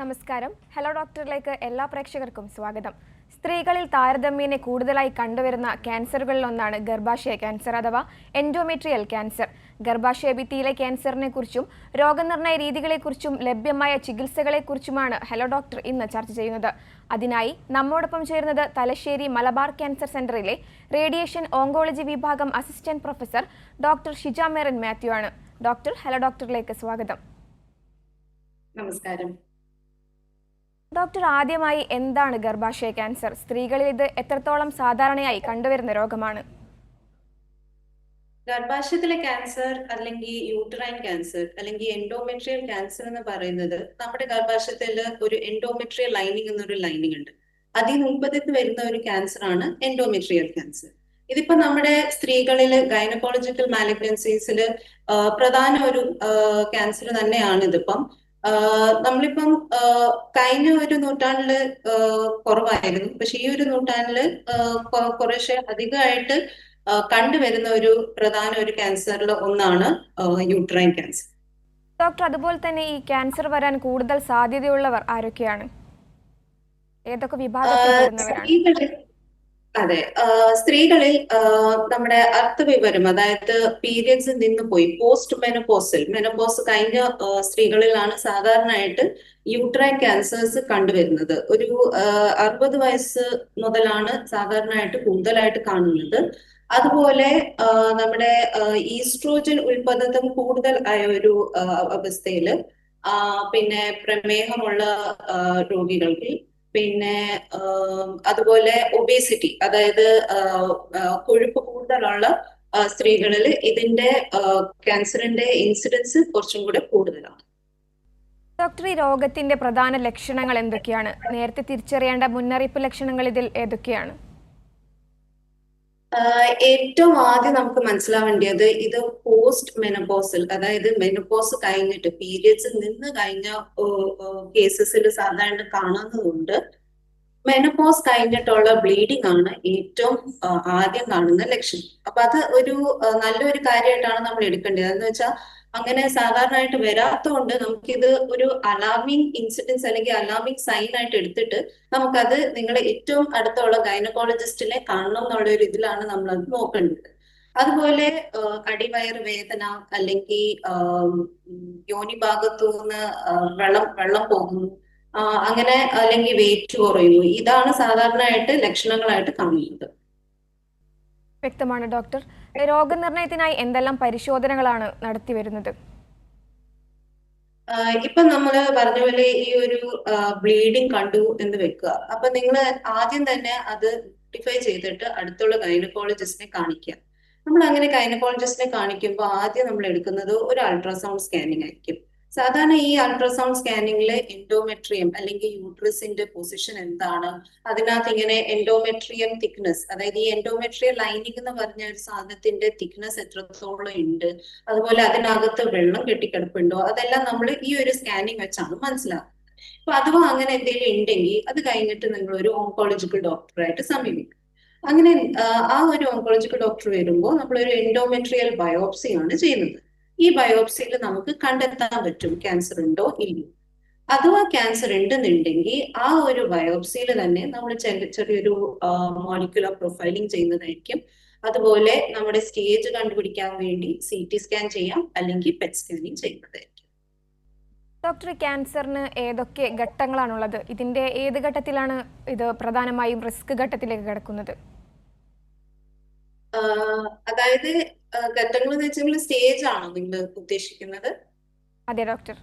നമസ്കാരം. ഹലോ ഡോക്ടറിലേക്ക് എല്ലാ പ്രേക്ഷകർക്കും സ്വാഗതം. സ്ത്രീകളിൽ താരതമ്യേന കൂടുതലായി കണ്ടുവരുന്ന ക്യാൻസറുകളിലൊന്നാണ് ഗർഭാശയ ക്യാൻസർ അഥവാ എൻഡോമെട്രിയൽ ക്യാൻസർ. ഗർഭാശയ ഭിത്തിയിലെ ക്യാൻസറിനെ കുറിച്ചും രോഗനിർണയ രീതികളെക്കുറിച്ചും ലഭ്യമായ ചികിത്സകളെക്കുറിച്ചുമാണ് ഹലോ ഡോക്ടർ ഇന്ന് ചർച്ച ചെയ്യുന്നത്. അതിനായി നമ്മോടൊപ്പം ചേരുന്നത് തലശ്ശേരി മലബാർ ക്യാൻസർ സെന്ററിലെ റേഡിയേഷൻ ഓങ്കോളജി വിഭാഗം assistant professor doctor Shija Meran Mathew ആണ്. ഡോക്ടർ, ഹലോ ഡോക്ടറിലേക്ക് സ്വാഗതം. നമസ്കാരം ഡോക്ടർ, ആദ്യമായി എന്താണ് ഗർഭാശയ ക്യാൻസർ? സ്ത്രീകളിൽ ഇത് എത്രത്തോളം സാധാരണയായി കണ്ടുവരുന്ന രോഗമാണ്? ഗർഭാശയത്തിലെ ക്യാൻസർ അല്ലെങ്കിൽ യൂട്ടറൈൻ ക്യാൻസർ അല്ലെങ്കിൽ എൻഡോമെട്രിയൽ ക്യാൻസർ എന്ന് പറയുന്നത് നമ്മുടെ ഗർഭാശയത്തിൽ ഒരു എൻഡോമെട്രിയൽ ലൈനിങ് എന്നൊരു ലൈനിങ് ഉണ്ട്. അതിനുൽപ്പത്തിന്ന് വരുന്ന ഒരു ക്യാൻസർ ആണ് എൻഡോമെട്രിയൽ ക്യാൻസർ. ഇതിപ്പോ നമ്മുടെ സ്ത്രീകളിൽ ഗൈനക്കോളജിക്കൽ മാലിഗ്നൻസീസിൽ പ്രധാന ഒരു ക്യാൻസർ തന്നെയാണ് ഇതിപ്പം. നമ്മളിപ്പം കഴിഞ്ഞ ഒരു നൂറ്റാണ്ടില് കുറവായിരുന്നു, പക്ഷെ ഈ ഒരു നൂറ്റാണ്ടില് കുറേശ്ശെ അധികമായിട്ട് കണ്ടുവരുന്ന ഒരു പ്രധാന ഒരു ക്യാൻസറിൽ ഒന്നാണ് യൂട്രൈൻ ക്യാൻസർ. ഡോക്ടർ, അതുപോലെ തന്നെ ഈ ക്യാൻസർ വരാൻ കൂടുതൽ സാധ്യതയുള്ളവർ ആരൊക്കെയാണ്? ഏതൊക്കെ വിഭാഗത്തിൽ? അതെ, സ്ത്രീകളിൽ നമ്മുടെ അർത്ഥവിവരം, അതായത് പീരിയഡ്സ് നിന്ന് പോയി പോസ്റ്റ് മെനപ്പോസ് കഴിഞ്ഞ സ്ത്രീകളിലാണ് സാധാരണയായിട്ട് യൂട്രൈൻ ക്യാൻസേഴ്സ് കണ്ടുവരുന്നത്. ഒരു 60 വയസ്സ് മുതലാണ് സാധാരണയായിട്ട് കൂടുതലായിട്ട് കാണുന്നത്. അതുപോലെ നമ്മുടെ ഈസ്ട്രോജൻ ഉൽപാദനം കൂടുതൽ ആയ ഒരു അവസ്ഥയില് പിന്നെ പ്രമേഹമുള്ള രോഗികൾക്ക്, പിന്നെ അതുപോലെ ഒബേസിറ്റി, അതായത് കൊഴുപ്പ് കൂടുതലുള്ള സ്ത്രീകളിൽ ഇതിന്റെ ക്യാൻസറിന്റെ ഇൻസിഡൻസ് കുറച്ചും കൂടെ കൂടുതലാണ്. ഡോക്ടർ, ഈ രോഗത്തിന്റെ പ്രധാന ലക്ഷണങ്ങൾ എന്തൊക്കെയാണ്? നേരത്തെ തിരിച്ചറിയേണ്ട മുന്നറിയിപ്പ് ലക്ഷണങ്ങൾ ഇതിൽ ഏതൊക്കെയാണ്? ഏറ്റവും ആദ്യം നമുക്ക് മനസ്സിലാവേണ്ടത് ഇത് പോസ്റ്റ് മെനപ്പോസൽ, അതായത് മെനപ്പോസ് കഴിഞ്ഞിട്ട് പീരിയഡ്സ് നിന്ന് കഴിഞ്ഞ കേസസിൽ സാധാരണ കാണുന്നതുകൊണ്ട് മെനപ്പോസ് കഴിഞ്ഞിട്ടുള്ള ബ്ലീഡിംഗ് ആണ് ഏറ്റവും ആദ്യം കാണുന്ന ലക്ഷണം. അപ്പൊ അത് ഒരു നല്ലൊരു കാര്യമായിട്ടാണ് നമ്മൾ എടുക്കേണ്ടത്. എന്ന് വെച്ചാൽ അങ്ങനെ സാധാരണയായിട്ട് വരാത്തതുകൊണ്ട് നമുക്കിത് ഒരു അലാർമിംഗ് ഇൻസിഡൻസ് അല്ലെങ്കിൽ അലാർമിംഗ് സൈൻ ആയിട്ട് എടുത്തിട്ട് നമുക്കത് നിങ്ങളെ ഏറ്റവും അടുത്തുള്ള ഗൈനക്കോളജിസ്റ്റിനെ കാണണം എന്നുള്ള ഒരു ഇതിലാണ് നമ്മൾ അത് നോക്കേണ്ടത്. അതുപോലെ അടിവയറ് വേദന, അല്ലെങ്കിൽ യോനി ഭാഗത്തു നിന്ന് വെള്ളം പോകുന്നു, അങ്ങനെ, അല്ലെങ്കിൽ വെയിറ്റ് കുറയുന്നു, ഇതാണ് സാധാരണയായിട്ട് ലക്ഷണങ്ങളായിട്ട് കാണുന്നത്. വ്യക്തമാണ് ഡോക്ടർ. രോഗനിർണയത്തിനായി എന്തെല്ലാം പരിശോധനകളാണ് നടത്തി വരുന്നത്? ഇപ്പൊ നമ്മള് പറഞ്ഞ പോലെ ഈ ഒരു ബ്ലീഡിങ് കണ്ടു എന്ന് വെക്കുക. അപ്പൊ നിങ്ങൾ ആദ്യം തന്നെ അത് നോട്ടിഫൈ ചെയ്തിട്ട് അടുത്തുള്ള ഗൈനക്കോളജിസ്റ്റിനെ കാണിക്കുക. നമ്മൾ അങ്ങനെ ഗൈനക്കോളജിസ്റ്റിനെ കാണിക്കുമ്പോൾ ആദ്യം നമ്മൾ എടുക്കുന്നത് ഒരു അൾട്രാസൗണ്ട് സ്കാനിങ് ആയിരിക്കും. സാധാരണ ഈ അൾട്രാസൗണ്ട് സ്കാനിങ്ങില് എൻഡോമെട്രിയം അല്ലെങ്കിൽ യൂട്രസിന്റെ പൊസിഷൻ എന്താണ്, അതിനകത്ത് ഇങ്ങനെ എൻഡോമെട്രിയം തിക്നെസ്, അതായത് ഈ എൻഡോമെട്രിയം ലൈനിങ് എന്ന് പറഞ്ഞ ഒരു സാധനത്തിന്റെ തിക്നെസ് എത്രത്തോളം ഉണ്ട്, അതുപോലെ അതിനകത്ത് വെള്ളം കെട്ടിക്കിടപ്പുണ്ടോ, അതെല്ലാം നമ്മൾ ഈ ഒരു സ്കാനിങ് വെച്ചാണ് മനസ്സിലാക്കുന്നത്. അപ്പൊ അഥവാ അങ്ങനെ എന്തെങ്കിലും ഉണ്ടെങ്കിൽ അത് കഴിഞ്ഞിട്ട് നിങ്ങൾ ഒരു ഓങ്കോളജിക്കൽ ഡോക്ടറായിട്ട് സമീപിക്കും. അങ്ങനെ ആ ഒരു ഓങ്കോളജിക്കൽ ഡോക്ടർ വരുമ്പോൾ നമ്മളൊരു എൻഡോമെട്രിയൽ ബയോപ്സി ആണ് ചെയ്യുന്നത്. ഈ ബയോപ്സിയിൽ നമുക്ക് കണ്ടെത്താൻ പറ്റും ക്യാൻസർ ഉണ്ടോ ഇല്ലയോ. അഥവാ ക്യാൻസർ ഉണ്ടെന്നുണ്ടെങ്കിൽ ആ ഒരു ബയോപ്സിയിൽ തന്നെ നമ്മൾ ചെറിയൊരു മോളിക്യുലർ പ്രൊഫൈലിംഗ് ചെയ്യുന്നതായിരിക്കും. അതുപോലെ നമ്മുടെ സ്റ്റേജ് കണ്ടുപിടിക്കാൻ വേണ്ടി CT സ്കാൻ ചെയ്യാം, അല്ലെങ്കിൽ പെറ്റ് സ്കാനിങ് ചെയ്യുന്നതായിരിക്കും. ഡോക്ടർ, ക്യാൻസറിന് ഏതൊക്കെ ഘട്ടങ്ങളാണുള്ളത്? ഇതിന്റെ ഏത് ഘട്ടത്തിലാണ് ഇത് പ്രധാനമായും റിസ്ക് ഘട്ടത്തിലേക്ക് കിടക്കുന്നത്? അതായത് ഘട്ടങ്ങൾ എന്ന് വെച്ചാൽ സ്റ്റേജ് ആണോ നിങ്ങൾ ഉദ്ദേശിക്കുന്നത്? അതെ ഡോക്ടർ.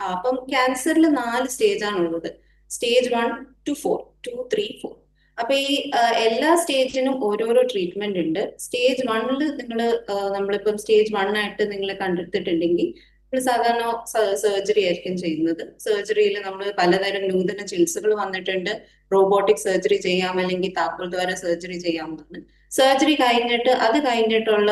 അപ്പം ക്യാൻസറിൽ 4 സ്റ്റേജ് ആണുള്ളത്. Stage 1 to 4, 2, 3, 4. അപ്പൊ ഈ എല്ലാ സ്റ്റേജിനും ഓരോരോ ട്രീറ്റ്മെന്റ് ഉണ്ട്. സ്റ്റേജ് 1 നമ്മളിപ്പം സ്റ്റേജ് 1 ആയിട്ട് നിങ്ങളെ കണ്ടെത്തിയിട്ടുണ്ടെങ്കിൽ നമ്മൾ സാധാരണ സർജറി ആയിരിക്കും ചെയ്യുന്നത്. സർജറിയിൽ നമ്മൾ പലതരം നൂതന ചികിത്സകൾ വന്നിട്ടുണ്ട്. റോബോട്ടിക് സർജറി ചെയ്യാം, അല്ലെങ്കിൽ താക്കോൽ ദ്വാര സർജറി ചെയ്യാവുന്നതാണ്. സർജറി കഴിഞ്ഞിട്ട് അത് കഴിഞ്ഞിട്ടുള്ള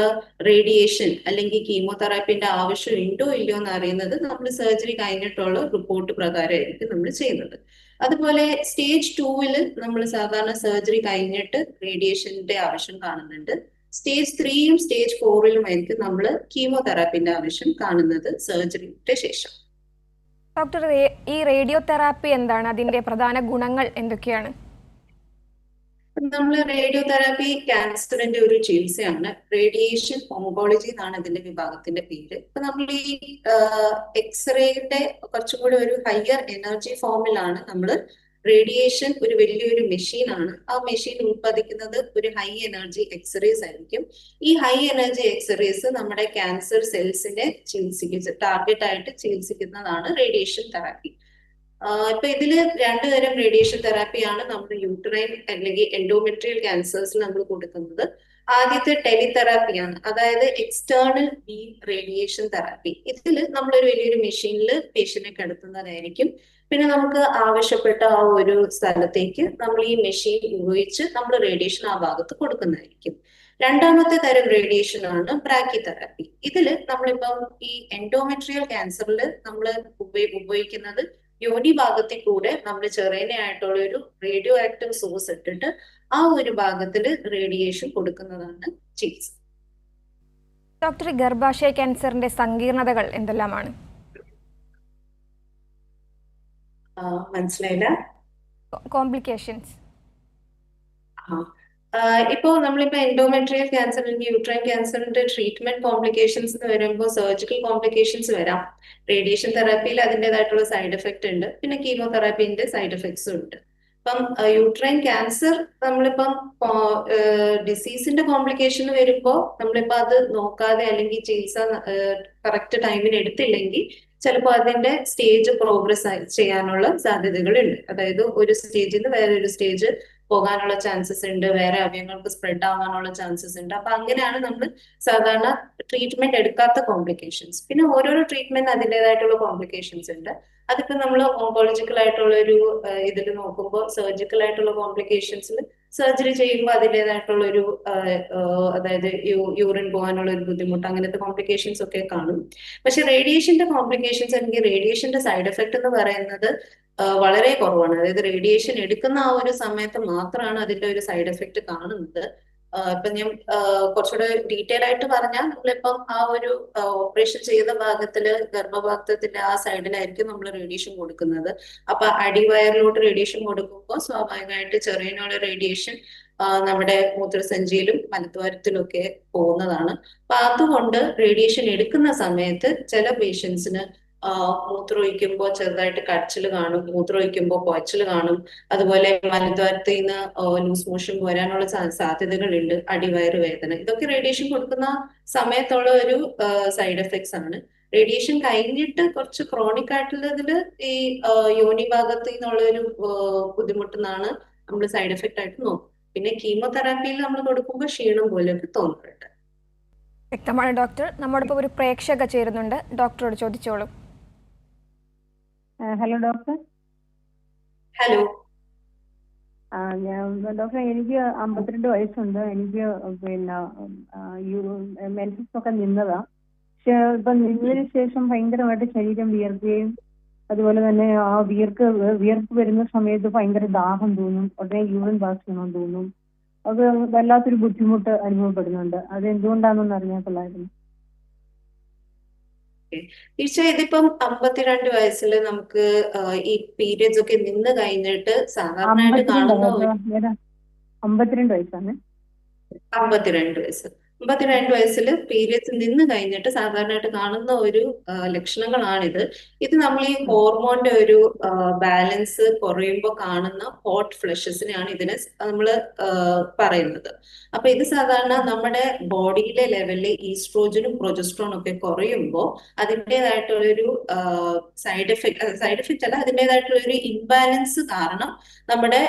റേഡിയേഷൻ അല്ലെങ്കിൽ കീമോതെറാപ്പിന്റെ ആവശ്യം ഉണ്ടോ ഇല്ലയോ എന്ന് അറിയുന്നത് നമ്മൾ സർജറി കഴിഞ്ഞിട്ടുള്ള റിപ്പോർട്ട് പ്രകാരമായിരിക്കും നമ്മൾ ചെയ്യുന്നത്. അതുപോലെ സ്റ്റേജ് 2 നമ്മൾ സാധാരണ സർജറി കഴിഞ്ഞിട്ട് റേഡിയേഷന്റെ ആവശ്യം കാണുന്നുണ്ട്. സ്റ്റേജ് 3യും സ്റ്റേജ് 4ലുമായിരിക്കും നമ്മൾ കീമോതെറാപ്പിന്റെ ആവശ്യം കാണുന്നത് സർജറിയുടെ ശേഷം. ഡോക്ടർ, ഈ റേഡിയോ തെറാപ്പി എന്താണ്? അതിന്റെ പ്രധാന ഗുണങ്ങൾ എന്തൊക്കെയാണ്? നമ്മൾ റേഡിയോ തെറാപ്പി ക്യാൻസറിന്റെ ഒരു ചികിത്സയാണ്. റേഡിയേഷൻ ഓങ്കോളജി എന്നാണ് ഇതിന്റെ വിഭാഗത്തിന്റെ പേര്. ഇപ്പൊ നമ്മൾ ഈ എക്സ്റേയുടെ കുറച്ചും കൂടി ഒരു ഹയർ എനർജി ഫോമിലാണ് നമ്മൾ റേഡിയേഷൻ. ഒരു വലിയൊരു മെഷീനാണ്. ആ മെഷീൻ ഉൽപ്പാദിക്കുന്നത് ഒരു ഹൈ എനർജി എക്സ്റേസ് ആയിരിക്കും. ഈ ഹൈ എനർജി എക്സ്റേസ് നമ്മുടെ ക്യാൻസർ സെൽസിനെ ടാർഗറ്റ് ആയിട്ട് ചികിത്സിക്കുന്നതാണ് റേഡിയേഷൻ തെറാപ്പി. ഇപ്പൊ ഇതില് രണ്ടു തരം റേഡിയേഷൻ തെറാപ്പിയാണ് നമ്മൾ യൂട്രൈൻ അല്ലെങ്കിൽ എൻഡോമെട്രിയൽ ക്യാൻസേഴ്സിൽ നമ്മൾ കൊടുക്കുന്നത്. ആദ്യത്തെ ടെലിതെറാപ്പിയാണ്, അതായത് എക്സ്റ്റേണൽ ബീം റേഡിയേഷൻ തെറാപ്പി. ഇതിൽ നമ്മളൊരു വലിയൊരു മെഷീനിൽ പേഷ്യന്റിനെ കിടത്തുന്നതായിരിക്കും. പിന്നെ നമുക്ക് ആവശ്യപ്പെട്ട ആ ഒരു സ്ഥലത്തേക്ക് നമ്മൾ ഈ മെഷീൻ ഉപയോഗിച്ച് നമ്മൾ റേഡിയേഷൻ ആ ഭാഗത്ത് കൊടുക്കുന്നതായിരിക്കും. രണ്ടാമത്തെ തരം റേഡിയേഷൻ ആണ് ബ്രാക്കി തെറാപ്പി. ഇതിൽ നമ്മളിപ്പം ഈ എൻഡോമെട്രിയൽ ക്യാൻസറിൽ നമ്മൾ ഉപയോഗിക്കുന്നത് യോനി ഭാഗത്തിൽ കൂടെ നമ്മൾ ചെറിയനായിട്ടുള്ള ഒരു റേഡിയോ ആക്റ്റീവ് സോഴ്സ് ഇട്ടിട്ട് ആ ഒരു ഭാഗത്തിൽ റേഡിയേഷൻ കൊടുക്കുന്നതാണ് ചികിത്സ. ഡോക്ടർ, ഗർഭാശയ ക്യാൻസറിന്റെ സങ്കീർണതകൾ എന്തെല്ലാമാണ്? മനസ്സിലായില്ല. കോംപ്ലിക്കേഷൻസ്. ഇപ്പോ നമ്മളിപ്പോ എൻഡോമെട്രിയൽ ക്യാൻസർ അല്ലെങ്കിൽ യൂട്രൈൻ ക്യാൻസറിന്റെ ട്രീറ്റ്മെന്റ് കോംപ്ലിക്കേഷൻസ് വരുമ്പോൾ സർജിക്കൽ കോംപ്ലിക്കേഷൻസ് വരാം. റേഡിയേഷൻ തെറാപ്പിയിൽ അതിൻ്റെതായിട്ടുള്ള സൈഡ് എഫക്റ്റ് ഉണ്ട്. പിന്നെ കീമോതെറാപ്പിന്റെ സൈഡ് എഫക്ട്സും ഉണ്ട്. ഇപ്പം യൂട്രൈൻ ക്യാൻസർ നമ്മളിപ്പം ഡിസീസിന്റെ കോംപ്ലിക്കേഷൻ വരുമ്പോൾ നമ്മളിപ്പോ അത് നോക്കാതെ അല്ലെങ്കിൽ ചികിത്സ കറക്റ്റ് ടൈമിന് എടുത്തില്ലെങ്കിൽ ചിലപ്പോൾ അതിന്റെ സ്റ്റേജ് പ്രോഗ്രസ് ചെയ്യാനുള്ള സാധ്യതകളുണ്ട്. അതായത് ഒരു സ്റ്റേജിൽ നിന്ന് വേറെ ഒരു സ്റ്റേജ് പോകാനുള്ള ചാൻസസ് ഉണ്ട്, വേറെ അവയവങ്ങൾക്ക് സ്പ്രെഡ് ആവാനുള്ള ചാൻസസ് ഉണ്ട്. അപ്പൊ അങ്ങനെയാണ് നമ്മൾ സാധാരണ ട്രീറ്റ്മെന്റ് എടുക്കാത്ത കോംപ്ലിക്കേഷൻസ്. പിന്നെ ഓരോരോ ട്രീറ്റ്മെന്റ് അതിൻ്റെതായിട്ടുള്ള കോംപ്ലിക്കേഷൻസ് ഉണ്ട്. അതിപ്പോ നമ്മൾ ഓങ്കോളജിക്കൽ ആയിട്ടുള്ള ഒരു ഇതിൽ നോക്കുമ്പോൾ സർജിക്കൽ ആയിട്ടുള്ള കോംപ്ലിക്കേഷൻസിൽ സർജറി ചെയ്യുമ്പോൾ അതിൻ്റെതായിട്ടുള്ള ഒരു അതായത് യൂറിൻ പോകാനുള്ള ഒരു ബുദ്ധിമുട്ട്, അങ്ങനത്തെ കോംപ്ലിക്കേഷൻസ് ഒക്കെ കാണും. പക്ഷെ റേഡിയേഷന്റെ കോംപ്ലിക്കേഷൻസ് അല്ലെങ്കിൽ റേഡിയേഷന്റെ സൈഡ് എഫക്ട് എന്ന് പറയുന്നത് വളരെ കുറവാണ്. അതായത് റേഡിയേഷൻ എടുക്കുന്ന ആ ഒരു സമയത്ത് മാത്രമാണ് അതിന്റെ ഒരു സൈഡ് എഫക്ട് കാണുന്നത്. ഇപ്പൊ ഞാൻ കുറച്ചുകൂടെ ഡീറ്റെയിൽ ആയിട്ട് പറഞ്ഞാൽ, നമ്മളിപ്പം ആ ഒരു ഓപ്പറേഷൻ ചെയ്ത ഭാഗത്തില് ഗർഭപാത്രത്തിന്റെ ആ സൈഡിലായിരിക്കും നമ്മൾ റേഡിയേഷൻ കൊടുക്കുന്നത്. അപ്പൊ അടിവയറിലോട്ട് റേഡിയേഷൻ കൊടുക്കുമ്പോൾ സ്വാഭാവികമായിട്ട് ചെറിയനുള്ള റേഡിയേഷൻ നമ്മുടെ മൂത്രസഞ്ചിയിലും മലദ്വാരത്തിലും ഒക്കെ പോകുന്നതാണ്. അപ്പൊ അതുകൊണ്ട് റേഡിയേഷൻ എടുക്കുന്ന സമയത്ത് ചില പേഷ്യൻസിന് മൂത്രമൊഴിക്കുമ്പോൾ ചെറുതായിട്ട് കടച്ചിൽ കാണും, മൂത്രമൊഴിക്കുമ്പോൾ പുകച്ചിൽ കാണും, അതുപോലെ മലദ്വാരത്തിൽ നിന്ന് ലൂസ് മോഷൻ വരാനുള്ള സാധ്യതകളുണ്ട്, അടിവയറ് വേദന. ഇതൊക്കെ റേഡിയേഷൻ കൊടുക്കുന്ന സമയത്തുള്ള ഒരു സൈഡ് എഫക്ട്സ് ആണ്. റേഡിയേഷൻ കഴിഞ്ഞിട്ട് കുറച്ച് ക്രോണിക് ആയിട്ടുള്ളതില് ഈ യോനി ഭാഗത്ത് നിന്നുള്ള ഒരു ബുദ്ധിമുട്ടെന്നാണ് നമ്മൾ സൈഡ് എഫക്റ്റ് ആയിട്ട് നോക്കും. പിന്നെ കീമോതെറാപ്പിയിൽ നമ്മൾ കൊടുക്കുമ്പോൾ ക്ഷീണം പോലെയൊക്കെ തോന്നുന്നുണ്ട്. വ്യക്തമാണ് ഡോക്ടർ. നമ്മോടൊപ്പം ഒരു പ്രേക്ഷക ചേരുന്നുണ്ട്, ഡോക്ടറോട് ചോദിച്ചോളൂ. Hello doctor. ഹലോ. ഡോക്ടർ, എനിക്ക് 52 വയസ്സുണ്ട്. എനിക്ക് പിന്നെ മെൻസസ് ഒക്കെ നിന്നതാ. പക്ഷെ ഇപ്പൊ നിന്നതിന് ശേഷം ഭയങ്കരമായിട്ട് ശരീരം വിയർക്കുകയും അതുപോലെ തന്നെ ആ വിയർപ്പ് വരുന്ന സമയത്ത് ഭയങ്കര ദാഹം തോന്നും, ഉടനെ യൂറിൻ പാസ് ചെയ്യണമെന്ന് തോന്നും. അത് വല്ലാത്തൊരു ബുദ്ധിമുട്ട് അനുഭവപ്പെടുന്നുണ്ട്. അത് എന്തുകൊണ്ടാണെന്ന് അറിഞ്ഞാൽ കൊള്ളായിരുന്നു. തീർച്ചയായും ഇതിപ്പം 52 വയസ്സിൽ നമുക്ക് ഈ പീരിയഡ്സ് ഒക്കെ നിന്ന് കഴിഞ്ഞിട്ട് സാധാരണയായിട്ട് കാണുന്ന 52 വയസ്സാണ്. 52 വയസ്സ് 52 വയസ്സിൽ പീരിയഡ്സ് നിന്ന് കഴിഞ്ഞിട്ട് സാധാരണയായിട്ട് കാണുന്ന ഒരു ലക്ഷണങ്ങളാണിത്. ഇത് നമ്മൾ ഈ ഹോർമോണിന്റെ ഒരു ബാലൻസ് കുറയുമ്പോൾ കാണുന്ന ഹോട്ട് ഫ്ലഷസിനെയാണ് ഇതിനെ നമ്മൾ പറയുന്നത്. അപ്പൊ ഇത് സാധാരണ നമ്മുടെ ബോഡിയിലെ ലെവലിൽ ഈസ്ട്രോജനും പ്രൊജസ്ട്രോണും ഒക്കെ കുറയുമ്പോൾ അതിൻ്റെതായിട്ടുള്ളൊരു സൈഡ് എഫക്റ്റ് അല്ല, അതിൻ്റെതായിട്ടുള്ള ഒരു ഇംബാലൻസ് കാരണം നമ്മുടെ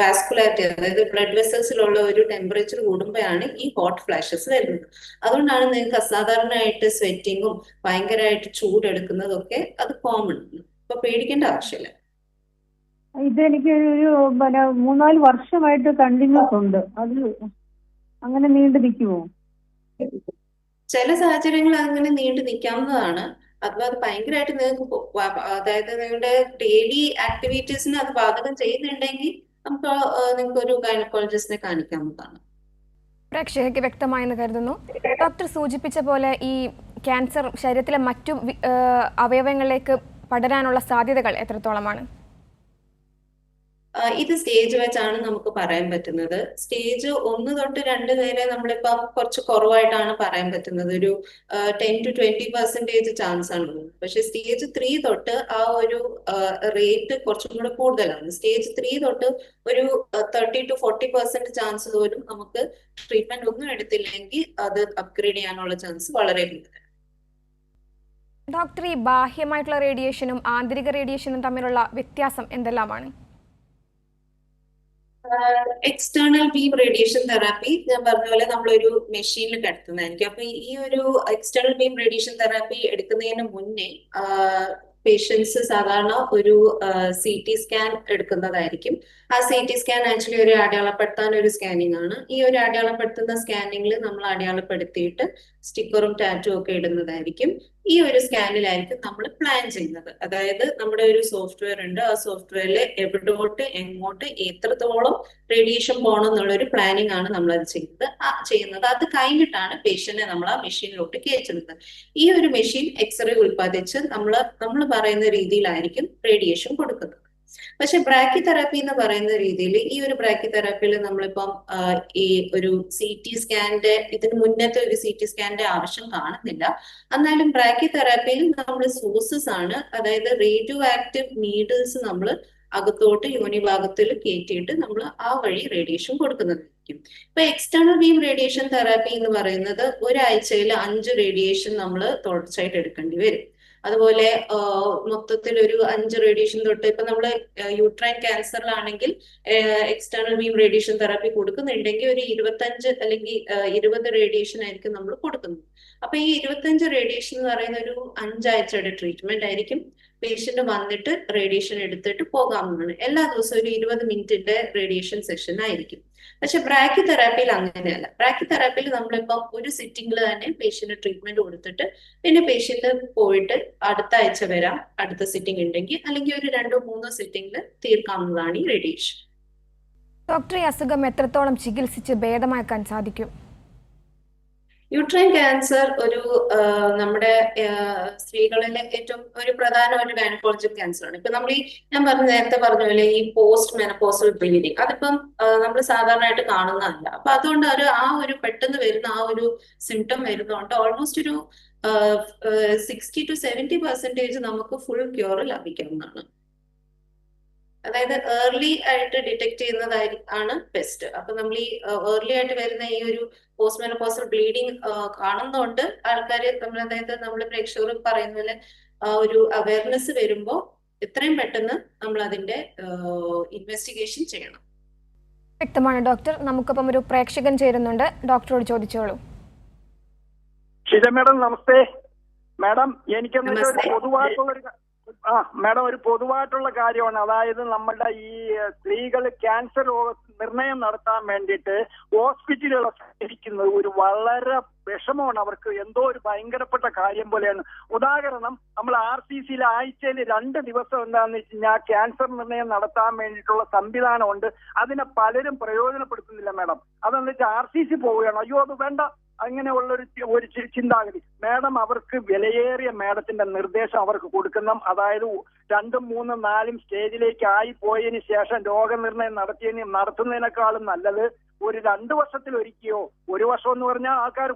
വാസ്കുലാരിറ്റി, അതായത് ബ്ലഡ് വെസൽസിലുള്ള ഒരു ടെമ്പറേച്ചർ കൂടുമ്പോഴാണ് ഈ ഹോട്ട് ഫ്ലാഷസ് വരുന്നത്. അതുകൊണ്ടാണ് നിങ്ങൾക്ക് അസാധാരണമായിട്ട് സ്വെറ്റിങ്ങും ഭയങ്കരമായിട്ട് ചൂടെടുക്കുന്നതും ഒക്കെ അത് കോമൺ ആണ്. അപ്പൊ പേടിക്കേണ്ട ആവശ്യമില്ല. ഇതെനിക്ക് ഒരു 3-4 വർഷമായിട്ട് കണ്ടിന്യൂസ് ഉണ്ട്. അത് അങ്ങനെ നീണ്ടു നിൽക്കുമോ? ചില സാഹചര്യങ്ങൾ അങ്ങനെ നീണ്ടു നിൽക്കാവുന്നതാണ്. അഥവാ അത് ഭയങ്കരമായിട്ട് നിങ്ങൾക്ക് അതായത് നിങ്ങളുടെ ഡെയിലി ആക്ടിവിറ്റീസിന് അത് ബാധകം ചെയ്യുന്നുണ്ടെങ്കിൽ നമുക്ക് നിങ്ങൾക്ക് ഒരു ഗൈനക്കോളജിസ്റ്റിനെ കാണിക്കാവുന്നതാണ്. പ്രേക്ഷകർക്ക് വ്യക്തമായെന്ന് കരുതുന്നു. ഡോക്ടർ സൂചിപ്പിച്ച പോലെ ഈ ക്യാൻസർ ശരീരത്തിലെ മറ്റു അവയവങ്ങളിലേക്ക് പടരാനുള്ള സാധ്യതകൾ എത്രത്തോളമാണ്? ഇത് സ്റ്റേജ് വെച്ചാണ് നമുക്ക് പറയാൻ പറ്റുന്നത്. സ്റ്റേജ് 1 തൊട്ട് 2 വരെ നമ്മളിപ്പം കുറച്ച് കുറവായിട്ടാണ് പറയാൻ പറ്റുന്നത്. ഒരു 10-20% ചാൻസ് ആണ് ഉള്ളത്. പക്ഷെ സ്റ്റേജ് 3 തൊട്ട് ആ ഒരു റേറ്റ് കുറച്ചും കൂടെ കൂടുതലാണ്. സ്റ്റേജ് 3 തൊട്ട് ഒരു 30-40% ചാൻസ് പോലും നമുക്ക് ട്രീറ്റ്മെന്റ് ഒന്നും എടുത്തില്ലെങ്കിൽ അത് അപ്ഗ്രേഡ് ചെയ്യാനുള്ള ചാൻസ് വളരെ കൂടുതലാണ്. ഡോക്ടർ, ഈ ബാഹ്യമായിട്ടുള്ള റേഡിയേഷനും ആന്തരിക റേഡിയേഷനും തമ്മിലുള്ള വ്യത്യാസം എന്തെല്ലാമാണ്? എക്സ്റ്റേണൽ ബീം റേഡിയേഷൻ തെറാപ്പി ഞാൻ പറഞ്ഞ പോലെ നമ്മളൊരു മെഷീനിൽ കിടത്തുന്നതായിരിക്കും. അപ്പൊ ഈ ഒരു എക്സ്റ്റേണൽ ബീം റേഡിയേഷൻ തെറാപ്പി എടുക്കുന്നതിന് മുന്നേ പേഷ്യൻസ് സാധാരണ ഒരു CT സ്കാൻ എടുക്കുന്നതായിരിക്കും. ആ CT സ്കാൻ ആക്ച്വലി ഒരു അടയാളപ്പെടുത്താൻ ഒരു സ്കാനിങ് ആണ്. ഈ ഒരു അടയാളപ്പെടുത്തുന്ന സ്കാനിങ്ങിൽ നമ്മൾ അടയാളപ്പെടുത്തിയിട്ട് സ്റ്റിക്കറും ടാറ്റും ഒക്കെ ഇടുന്നതായിരിക്കും. ഈ ഒരു സ്കാനിലായിരിക്കും നമ്മൾ പ്ലാൻ ചെയ്യുന്നത്. അതായത് നമ്മുടെ ഒരു സോഫ്റ്റ്വെയർ ഉണ്ട്. ആ സോഫ്റ്റ്വെയറിൽ എവിടോട്ട് എങ്ങോട്ട് എത്രത്തോളം റേഡിയേഷൻ പോകണം എന്നുള്ള ഒരു പ്ലാനിങ് ആണ് നമ്മൾ അത് ചെയ്യുന്നത്. അത് കഴിഞ്ഞിട്ടാണ് പേഷ്യന്റിനെ നമ്മൾ ആ മെഷീനിലോട്ട് കയറ്റുന്നത്. ഈ ഒരു മെഷീൻ എക്സ്റേ ഉൽപ്പാദിച്ച് നമ്മൾ പറയുന്ന രീതിയിലായിരിക്കും റേഡിയേഷൻ കൊടുക്കുന്നത്. പക്ഷെ ബ്രാക്കി തെറാപ്പി എന്ന് പറയുന്ന രീതിയിൽ ഈ ഒരു ബ്രാക്കി തെറാപ്പിയിൽ നമ്മളിപ്പം ഈ ഒരു CT സ്കാനിന്റെ ഇതിന് മുന്നത്തെ ഒരു CT സ്കാനിന്റെ ആവശ്യം കാണുന്നില്ല. എന്നാലും ബ്രാക്കി തെറാപ്പിയിൽ നമ്മൾ സോഴ്സസ് ആണ്, അതായത് റേഡിയോ ആക്റ്റീവ് നീഡിൽസ് നമ്മൾ അകത്തോട്ട് യോനി ഭാഗത്തിൽ കയറ്റിയിട്ട് നമ്മൾ ആ വഴി റേഡിയേഷൻ കൊടുക്കുന്നതായിരിക്കും. ഇപ്പൊ എക്സ്റ്റേണൽ ബീം റേഡിയേഷൻ തെറാപ്പി എന്ന് പറയുന്നത് ഒരാഴ്ചയിൽ 5 റേഡിയേഷൻ നമ്മൾ തുടർച്ചയായിട്ട് എടുക്കേണ്ടി വരും. അതുപോലെ മൊത്തത്തിൽ ഒരു 5 റേഡിയേഷൻ തൊട്ട് ഇപ്പൊ നമ്മള് യൂട്രൈൻ ക്യാൻസറിലാണെങ്കിൽ എക്സ്റ്റേണൽ ബീം റേഡിയേഷൻ തെറാപ്പി കൊടുക്കുന്നുണ്ടെങ്കിൽ ഒരു 25 അല്ലെങ്കിൽ 20 റേഡിയേഷൻ ആയിരിക്കും നമ്മൾ കൊടുക്കുന്നത്. അപ്പൊ ഈ 25 റേഡിയേഷൻ എന്ന് പറയുന്ന ഒരു 5 ആഴ്ചയുടെ ട്രീറ്റ്മെന്റ് ആയിരിക്കും. പേഷ്യന്റ് വന്നിട്ട് റേഡിയേഷൻ എടുത്തിട്ട് പോകാവുന്നതാണ്. എല്ലാ ദിവസവും ഒരു 20 മിനിറ്റിന്റെ റേഡിയേഷൻ സെഷൻ ആയിരിക്കും. പക്ഷെ ബ്രാക്കി തെറാപ്പിയിൽ അങ്ങനെയല്ല. ബ്രാക്കി തെറാപ്പിയിൽ നമ്മളിപ്പം ഒരു സിറ്റിംഗിൽ തന്നെ പേഷ്യന്റ് ട്രീറ്റ്മെന്റ് കൊടുത്തിട്ട് പിന്നെ പേഷ്യന്റ് പോയിട്ട് അടുത്ത ആഴ്ച വരാം, അടുത്ത സിറ്റിംഗ് ഉണ്ടെങ്കിൽ, അല്ലെങ്കിൽ ഒരു 2-3 സിറ്റിംഗിൽ തീർക്കാവുന്നതാണ് ഈ റേഡിയേഷൻ. ഡോക്ടർ, ഈ അസുഖം എത്രത്തോളം ചികിത്സിച്ച് ഭേദമാക്കാൻ സാധിക്കും? യൂട്രൈൻ ക്യാൻസർ ഒരു നമ്മുടെ സ്ത്രീകളിലെ ഏറ്റവും ഒരു പ്രധാന ഒരു ഗൈനക്കോളജിക് ക്യാൻസർ ആണ്. ഇപ്പൊ നമ്മൾ ഞാൻ നേരത്തെ പറഞ്ഞ പോലെ ഈ പോസ്റ്റ് മെനോപോസൽ ബ്ലീഡിങ് അതിപ്പം നമ്മൾ സാധാരണയായിട്ട് കാണുന്നതല്ല. അപ്പൊ അതുകൊണ്ട് ആ ഒരു പെട്ടെന്ന് വരുന്ന ആ ഒരു സിംറ്റം വരുന്നതുകൊണ്ട് ഓൾമോസ്റ്റ് ഒരു 60-70% നമുക്ക് ഫുൾ ക്യൂർ ലഭിക്കുന്നതാണ്. അതായത് ഏർലി ആയിട്ട് ഡിറ്റക്ട് ചെയ്യുന്നതാണ് ബെസ്റ്റ്. അപ്പൊ നമ്മൾ ഈ ഏർലി ആയിട്ട് വരുന്ന ഈ ഒരു പോസ്റ്റ് മെനോപോസൽ ബ്ലീഡിങ് കാണുന്നതുകൊണ്ട് ആൾക്കാർ അതായത് നമ്മുടെ പ്രേക്ഷകർ പറയുന്ന പോലെ ഒരു അവയർനെസ് വരുമ്പോൾ എത്രയും പെട്ടെന്ന് നമ്മൾ അതിന്റെ ഇൻവെസ്റ്റിഗേഷൻ ചെയ്യണം. വ്യക്തമാണ് ഡോക്ടർ. നമുക്കൊപ്പം ഒരു പ്രേക്ഷകൻ ചേരുന്നുണ്ട്. ഡോക്ടറോട് ചോദിച്ചോളൂ. ഷിജ മാഡം നമസ്തേ. മാഡം എനിക്കെന്ന് ഒരു പൊതുവായിട്ടുള്ള കാര്യമാണ്. അതായത് നമ്മളുടെ ഈ സ്ത്രീകൾ ക്യാൻസർ നിർണയം നടത്താൻ വേണ്ടിയിട്ട് ഹോസ്പിറ്റലുകളെ സമീപിക്കുന്നത് ഒരു വളരെ വിഷമമാണ്. അവർക്ക് എന്തോ ഒരു ഭയങ്കരപ്പെട്ട കാര്യം പോലെയാണ്. ഉദാഹരണം, നമ്മൾ RCCയിൽ ആഴ്ചയിൽ 2 ദിവസം എന്താണെന്ന് വെച്ച് കഴിഞ്ഞാൽ ക്യാൻസർ നിർണയം നടത്താൻ വേണ്ടിയിട്ടുള്ള സംവിധാനമുണ്ട്. അതിനെ പലരും പ്രയോജനപ്പെടുത്തുന്നില്ല മാഡം. അതെന്ന് വെച്ചാൽ RCC പോവുകയാണ്. അയ്യോ അത് വേണ്ട, അങ്ങനെയുള്ളൊരു ചിന്താഗതി. മാഡം അവർക്ക് വിലയേറിയ മാഡത്തിന്റെ നിർദ്ദേശം അവർക്ക് കൊടുക്കണം. അതായത് 2, 3, 4 സ്റ്റേജിലേക്ക് ആയി പോയതിനു ശേഷം രോഗനിർണയം നടത്തുന്നതിനേക്കാളും നല്ലത് ഒരു 2 വർഷത്തിലൊരിക്കയോ, 1 വർഷം എന്ന് പറഞ്ഞാൽ ആൾക്കാർ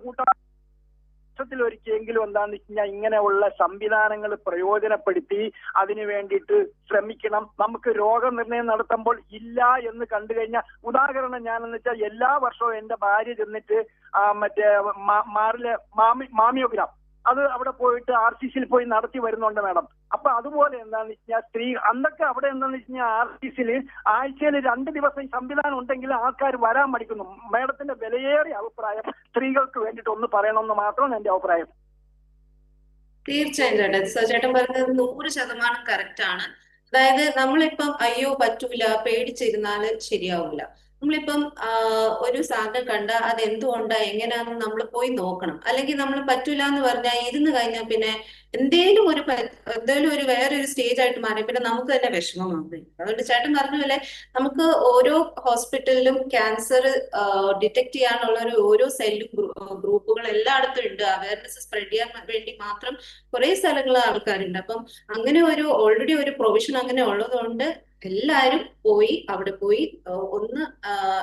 വർഷത്തിലൊരിക്കെങ്കിലും എന്താന്ന് വെച്ച് കഴിഞ്ഞാൽ ഇങ്ങനെയുള്ള സംവിധാനങ്ങൾ പ്രയോജനപ്പെടുത്തി അതിനു വേണ്ടിയിട്ട് ശ്രമിക്കണം. നമുക്ക് രോഗനിർണയം നടത്തുമ്പോൾ ഇല്ല എന്ന് കണ്ടു കഴിഞ്ഞാൽ, ഉദാഹരണം ഞാനെന്ന് വെച്ചാൽ എല്ലാ വർഷവും എന്റെ ഭാര്യ ചെന്നിട്ട് മറ്റേ മാമിയോഗ്രാം അത് അവിടെ പോയിട്ട് RCCയിൽ പോയി നടത്തി വരുന്നുണ്ട് മാഡം. അപ്പൊ അതുപോലെ എന്താന്ന് വെച്ച് കഴിഞ്ഞാൽ അന്നൊക്കെ അവിടെ എന്താന്ന് വെച്ച് കഴിഞ്ഞാൽ RCCയിൽ ആഴ്ചയിൽ 2 ദിവസം ഈ സംവിധാനം ഉണ്ടെങ്കിൽ ആൾക്കാർ വരാൻ മടിക്കുന്നു. മാഡത്തിന്റെ വിലയേറിയ അഭിപ്രായം സ്ത്രീകൾക്ക് വേണ്ടിയിട്ട് ഒന്ന് പറയണമെന്ന് മാത്രമാണ് എന്റെ അഭിപ്രായം. തീർച്ചയായും ചേട്ടൻ പറഞ്ഞത് 100% കറക്റ്റ് ആണ്. അതായത് നമ്മളിപ്പം അയ്യോ പറ്റൂല പേടിച്ചിരുന്നാല് ശരിയാവില്ല. നമ്മളിപ്പം ഒരു സാധനം കണ്ട അത് എന്തുകൊണ്ടാ എങ്ങനെയാന്ന് നമ്മൾ പോയി നോക്കണം. അല്ലെങ്കിൽ നമ്മൾ പറ്റൂല എന്ന് പറഞ്ഞാൽ ഇരുന്ന് കഴിഞ്ഞാൽ പിന്നെ എന്തേലും ഒരു വേറൊരു സ്റ്റേജ് ആയിട്ട് മാറി പിന്നെ നമുക്ക് തന്നെ വിഷമമാകും. അതുകൊണ്ട് ചേട്ടൻ പറഞ്ഞ പോലെ നമുക്ക് ഓരോ ഹോസ്പിറ്റലിലും ക്യാൻസർ ഡിറ്റക്ട് ചെയ്യാനുള്ള ഓരോ സെല്ലും ഗ്രൂപ്പുകൾ എല്ലായിടത്തും ഉണ്ട്. അവയർനെസ് സ്പ്രെഡ് ചെയ്യാൻ വേണ്ടി മാത്രം കുറെ സ്ഥലങ്ങളിൽ ആൾക്കാരുണ്ട്. അപ്പം അങ്ങനെ ഓൾറെഡി ഒരു പ്രൊവിഷൻ അങ്ങനെ ഉള്ളതുകൊണ്ട് എല്ലാവരും അവിടെ പോയി ഒന്ന്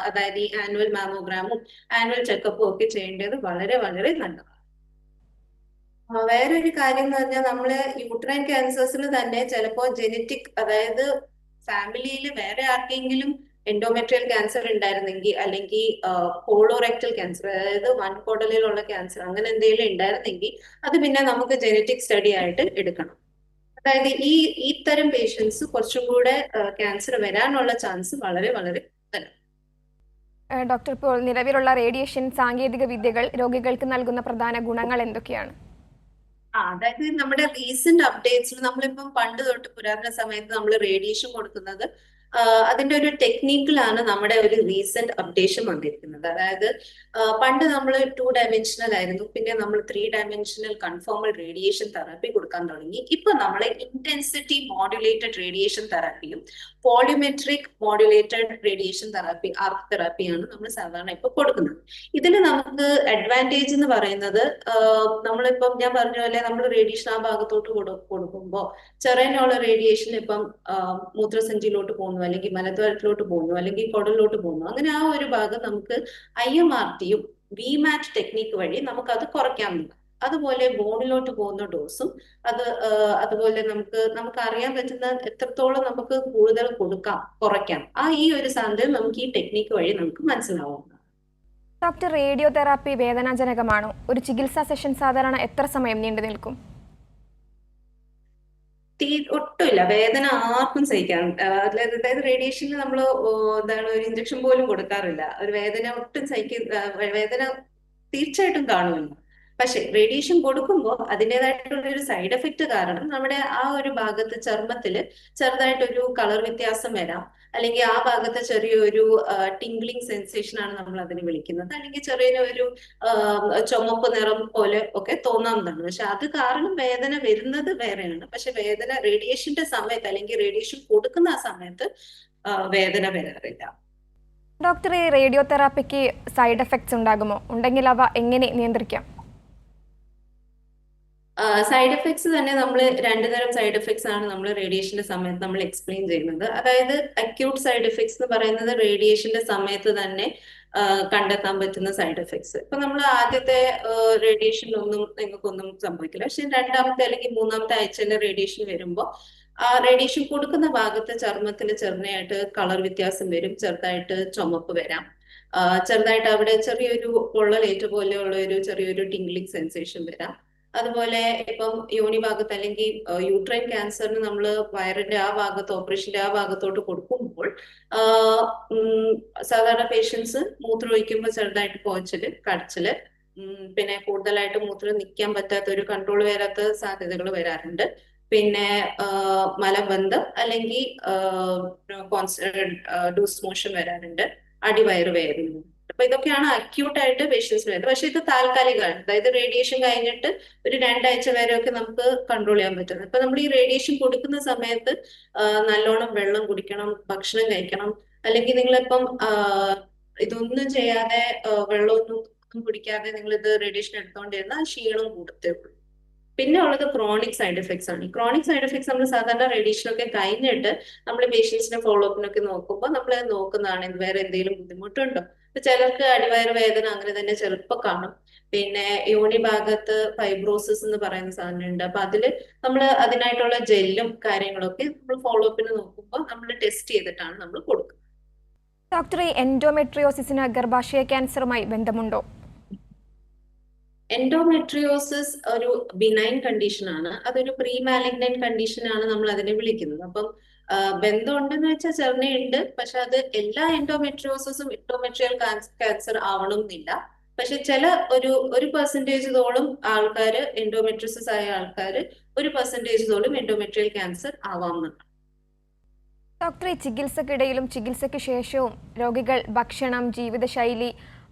അതായത് ഈ ആനുവൽ മാമോഗ്രാമും ആനുവൽ ചെക്കപ്പും ഒക്കെ ചെയ്യേണ്ടത് വളരെ വളരെ നല്ലതാണ്. വേറൊരു കാര്യം എന്ന് പറഞ്ഞാൽ നമ്മള് യൂട്രൈൻ ക്യാൻസേഴ്സിന് തന്നെ ചിലപ്പോ ജെനറ്റിക്, അതായത് ഫാമിലിയിൽ വേറെ ആർക്കെങ്കിലും എൻഡോമെട്രിയൽ ക്യാൻസർ ഉണ്ടായിരുന്നെങ്കിൽ അല്ലെങ്കിൽ കോളോറെക്ടൽ ക്യാൻസർ, അതായത് വൻകുടലിലുള്ള ക്യാൻസർ അങ്ങനെ എന്തെങ്കിലും ഉണ്ടായിരുന്നെങ്കിൽ അത് പിന്നെ നമുക്ക് ജെനറ്റിക് സ്റ്റഡി ആയിട്ട് എടുക്കണം. അതായത് ഇത്തരം പേഷ്യൻസ് കുറച്ചും കൂടെ ക്യാൻസർ വരാനുള്ള ചാൻസ് വളരെ വളരെ കൂടുതലാണ്. ഡോക്ടർ, ഇപ്പോൾ നിലവിലുള്ള റേഡിയേഷൻ സാങ്കേതിക വിദ്യകൾ രോഗികൾക്ക് നൽകുന്ന പ്രധാന ഗുണങ്ങൾ എന്തൊക്കെയാണ്? അതായത് നമ്മുടെ റീസെന്റ് അപ്ഡേറ്റ്സിൽ നമ്മളിപ്പം പണ്ട് തൊട്ട് പുരാതന സമയത്ത് നമ്മൾ റേഡിയേഷൻ കൊടുക്കുന്നത് അതിന്റെ ഒരു ടെക്നിക്കിലാണ് നമ്മുടെ ഒരു റീസെന്റ് അപ്ഡേഷൻ വന്നിരിക്കുന്നത്. അതായത് പണ്ട് നമ്മൾ 2 ഡയമെൻഷനൽ ആയിരുന്നു, പിന്നെ നമ്മൾ 3 ഡയമെൻഷനൽ കൺഫോമൽ റേഡിയേഷൻ തെറാപ്പി കൊടുക്കാൻ തുടങ്ങി. ഇപ്പൊ നമ്മൾ ഇന്റൻസിറ്റി മോഡുലേറ്റഡ് റേഡിയേഷൻ തെറാപ്പിയും volumetric modulated radiation therapy, arc തെറാപ്പിയാണ് നമ്മൾ സാധാരണ ഇപ്പൊ കൊടുക്കുന്നത്. ഇതിൽ നമുക്ക് അഡ്വാൻറ്റേജ് എന്ന് പറയുന്നത് നമ്മളിപ്പം ഞാൻ പറഞ്ഞ പോലെ നമ്മൾ റേഡിയേഷൻ ആ ഭാഗത്തോട്ട് കൊടുക്കുമ്പോൾ ചെറിയുള്ള റേഡിയേഷൻ ഇപ്പം മൂത്രസഞ്ചിയിലോട്ട് പോകുന്നു, അല്ലെങ്കിൽ മലദ്വാരത്തിലോട്ട് പോകുന്നു, അല്ലെങ്കിൽ കുടലിലോട്ട് പോകുന്നു, അങ്ങനെ ആ ഒരു ഭാഗം നമുക്ക് IMRT-യും VMAT ടെക്നിക്ക് വഴി നമുക്ക് അത് കുറയ്ക്കാവുന്നതാണ്. അതുപോലെ ബോണിലോട്ട് പോകുന്ന ഡോസും അതുപോലെ നമുക്ക് അറിയാൻ പറ്റുന്ന എത്രത്തോളം നമുക്ക് കൂടുതൽ കുറയ്ക്കാം ഈ ഒരു സാധ്യത നമുക്ക് ഈ ടെക്നിക്ക് വഴി നമുക്ക് മനസ്സിലാവുന്നതാണ്. ഡോക്ടർ, റേഡിയോ തെറാപ്പി വേദനാജനകമാണോ? ഒരു ചികിത്സാ സെഷൻ സാധാരണ എത്ര സമയം നീണ്ടു നിൽക്കും? ഒട്ടുമില്ല, വേദന ആർക്കും സഹിക്കാം. അതായത് റേഡിയേഷനിൽ നമ്മൾ ഒരു ഇഞ്ചക്ഷൻ പോലും കൊടുക്കാറില്ല. ഒരു വേദന ഒട്ടും വേദന തീർച്ചയായിട്ടും കാണുമല്ലോ. പക്ഷെ റേഡിയേഷൻ കൊടുക്കുമ്പോൾ അതിൻ്റെതായിട്ടുള്ള ഒരു സൈഡ് എഫക്റ്റ് കാരണം നമ്മുടെ ആ ഒരു ഭാഗത്ത് ചർമ്മത്തിൽ ചെറുതായിട്ടൊരു കളർ വ്യത്യാസം വരാം, അല്ലെങ്കിൽ ആ ഭാഗത്ത് ചെറിയൊരു ടിംഗ്ലിംഗ് സെൻസേഷൻ ആണ് നമ്മൾ അതിന് വിളിക്കുന്നത്, അല്ലെങ്കിൽ ചെറിയൊരു ചുമപ്പ് നിറം പോലെ ഒക്കെ തോന്നാവുന്നതാണ്. പക്ഷെ അത് കാരണം വേദന വരുന്നത് വേറെയാണ്. പക്ഷെ വേദന റേഡിയേഷന്റെ സമയത്ത് അല്ലെങ്കിൽ റേഡിയേഷൻ കൊടുക്കുന്ന ആ സമയത്ത് വേദന വരാറില്ല. ഡോക്ടർ, ഈ റേഡിയോ തെറാപ്പിക്ക് സൈഡ് എഫക്ട്സ് ഉണ്ടാകുമോ? ഉണ്ടെങ്കിൽ അവ എങ്ങനെ നിയന്ത്രിക്കാം? സൈഡ് എഫക്ട്സ് തന്നെ നമ്മൾ 2 തരം സൈഡ് എഫക്ട്സ് ആണ് നമ്മൾ റേഡിയേഷന്റെ സമയത്ത് നമ്മൾ എക്സ്പ്ലെയിൻ ചെയ്യുന്നത്. അതായത് അക്യൂട്ട് സൈഡ് എഫക്ട്സ് എന്ന് പറയുന്നത് റേഡിയേഷന്റെ സമയത്ത് തന്നെ കണ്ടെത്താൻ പറ്റുന്ന സൈഡ് എഫക്ട്സ്. ഇപ്പൊ നമ്മൾ ആദ്യത്തെ റേഡിയേഷനിലൊന്നും നിങ്ങൾക്കൊന്നും സംഭവിക്കില്ല. പക്ഷെ 2ാമത്തെ അല്ലെങ്കിൽ 3ാമത്തെ ആഴ്ചയിലെ റേഡിയേഷൻ വരുമ്പോൾ ആ റേഡിയേഷൻ കൊടുക്കുന്ന ഭാഗത്ത് ചർമ്മത്തിൽ ചെറുതായിട്ട് കളർ വ്യത്യാസം വരും, ചെറുതായിട്ട് ചുമപ്പ് വരാം, ചെറുതായിട്ട് അവിടെ ചെറിയൊരു പൊള്ളലേറ്റ പോലെയുള്ള ചെറിയൊരു ടിംഗ്ലിംഗ് സെൻസേഷൻ വരാം. അതുപോലെ ഇപ്പം യോനി ഭാഗത്ത് അല്ലെങ്കിൽ യൂട്രൈൻ ക്യാൻസറിന് നമ്മൾ വയറിന്റെ ആ ഭാഗത്ത്, ഓപ്പറേഷന്റെ ആ ഭാഗത്തോട്ട് കൊടുക്കുമ്പോൾ സാധാരണ പേഷ്യൻസ് മൂത്രം ഒഴിക്കുമ്പോൾ ചെറുതായിട്ട് പോച്ചല്, കടച്ചില്, പിന്നെ കൂടുതലായിട്ട് മൂത്രം നിൽക്കാൻ പറ്റാത്ത ഒരു കൺട്രോൾ വരാത്ത സാധ്യതകൾ വരാറുണ്ട്. പിന്നെ മലബന്ധം അല്ലെങ്കിൽ ലൂസ് മോഷൻ വരാറുണ്ട്, അടിവയറ് വേദന. അപ്പൊ ഇതൊക്കെയാണ് അക്യൂട്ട് ആയിട്ട് പേഷ്യൻസ് വരുന്നത്. പക്ഷെ ഇത് താൽക്കാലികമാണ്. അതായത് റേഡിയേഷൻ കഴിഞ്ഞിട്ട് ഒരു 2 ആഴ്ച വരെയൊക്കെ നമുക്ക് കൺട്രോൾ ചെയ്യാൻ പറ്റുന്നത്. ഇപ്പൊ നമ്മൾ ഈ റേഡിയേഷൻ കൊടുക്കുന്ന സമയത്ത് നല്ലോണം വെള്ളം കുടിക്കണം, ഭക്ഷണം കഴിക്കണം. അല്ലെങ്കിൽ നിങ്ങളിപ്പം ഇതൊന്നും ചെയ്യാതെ വെള്ളമൊന്നും കുടിക്കാതെ നിങ്ങൾ ഇത് റേഡിയേഷൻ എടുത്തോണ്ടിരുന്നാൽ ക്ഷീണം കൂടത്തേ ഉള്ളൂ. പിന്നെ ഉള്ളത് ക്രോണിക് സൈഡ് എഫക്ട്സ് ആണ്. ഈ ക്രോണിക് സൈഡ് എഫക്ട്സ് നമ്മൾ സാധാരണ റേഡിയേഷൻ ഒക്കെ കഴിഞ്ഞിട്ട് നമ്മൾ പേഷ്യൻസിന്റെ ഫോളോ അപ്പിനൊക്കെ നോക്കുമ്പോൾ നമ്മൾ നോക്കുന്നതാണ് വേറെ എന്തെങ്കിലും ബുദ്ധിമുട്ടുണ്ടോ. ഇപ്പൊ ചിലർക്ക് അടിവയറ് വേദന അങ്ങനെ തന്നെ ചെറുപ്പം കാണും. പിന്നെ യോനി ഭാഗത്ത് ഫൈബ്രോസിസ് എന്ന് പറയുന്ന സാധനം ഉണ്ട്. അപ്പൊ നമ്മൾ അതിനായിട്ടുള്ള ജെല്ലും കാര്യങ്ങളൊക്കെ നമ്മൾ ഫോളോ അപ്പിന് നോക്കുമ്പോൾ നമ്മൾ ടെസ്റ്റ് ചെയ്തിട്ടാണ് നമ്മൾ കൊടുക്കുന്നത്. ഡോക്ടർ, എൻഡോമെട്രിയോസിസിന് ഗർഭാശയ ക്യാൻസറുമായി ബന്ധമുണ്ടോ? എൻഡോമെട്രിയോസിസ് ഒരു ബിനൈൻ കണ്ടീഷൻ ആണ്. അതൊരു പ്രീ മാലിഗ്നന്റ് കണ്ടീഷൻ ആണ് നമ്മൾ അതിനെ വിളിക്കുന്നത്. അപ്പം ബന്ധമുണ്ടെന്ന് വെച്ചാൽ ചെറുതുണ്ട്. പക്ഷെ അത് എല്ലാ എൻഡോമെട്രിയോസിസും എൻഡോമെട്രിയൽ ക്യാൻസർ ആവണം എന്നില്ല. പക്ഷെ ചില ഒരു പെർസെന്റേജോളം ആൾക്കാർ, എൻഡോമെട്രിയോസിസ് ആയ ആൾക്കാർ 1% എൻഡോമെട്രിയൽ ക്യാൻസർ ആവാമെന്നുണ്ട്. ഡോക്ടർ, ഈ ചികിത്സക്കിടയിലും ചികിത്സയ്ക്ക് ശേഷവും രോഗികൾ ഭക്ഷണം, ജീവിതശൈലി